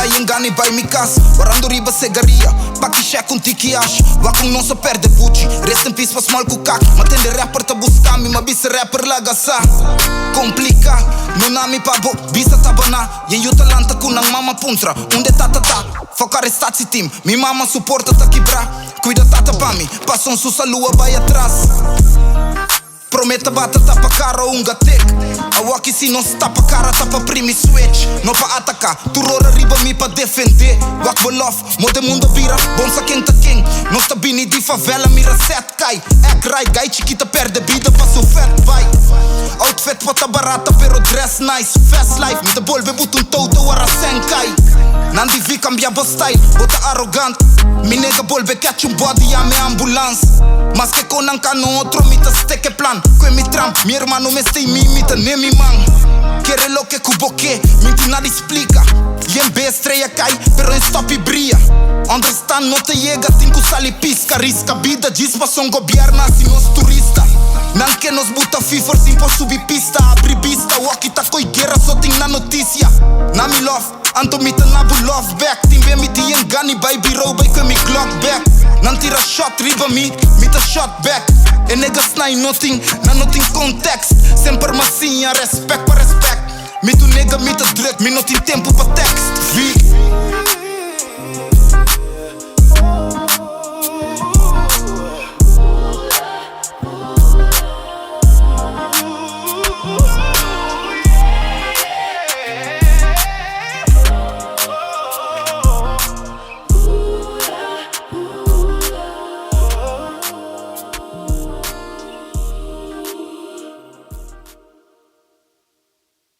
vai engane vai mi casa. Orando riba segaria, paki check un tiki ash. Wakung non so perde Gucci, rest in peace pa small kukaki. Matende rapper ta buscami, ma bise rapper lagasa. Complica, non ami pa bo, bisa tabana. Yen yu talanta kunang mama puntra, unde tata ta. Foc arrestați team, mi mama suportă ta chibra. Cuida tata pa mi, passo un sus a lua vai atrás. Prometa bata tapa cara unga tek. Awaki si non sta pa cara tapa primi switch. No pa ataca, tu rora riba mi pa defender. Wak belof, mode mundo vira, bom sa king ta king. No sta bini di favela mira set kai. Ek rai gai chiquita perde vida pa su fat vai. Outfit pata barata pero dress nice. Fast life, mi te bolve but un toto wara senkai. Nandi vi cambiava style, bota arrogant. Mi nega bolve catch un body a me ambulance. Mas que con cano otro mi te steke plan. Kwe mi tram, mi hermano me stay mi te ne mi man. Quiere lo que cubo que, minti nada explica. Y en vez estrella cai, pero en stop y brilla. Understand, no te llega, tingu sali pisca. Risca vida, gispa son gobierna, si nos turista. Nan que nos buta FIFA, sin por subir pista. Abri vista, wakita koi guerra, so ting na noticia. Na mi love, anto mi te nabu love back. Timbe mi ti engani, baby row, bay kwe mi clock back. Nan tira shot, riba mi te shot back. E niggas snai nothing, na nothing context. Sempre massinha, respect pa respect. Mi tu nega, mi te druk, mi not in tempo pa text. V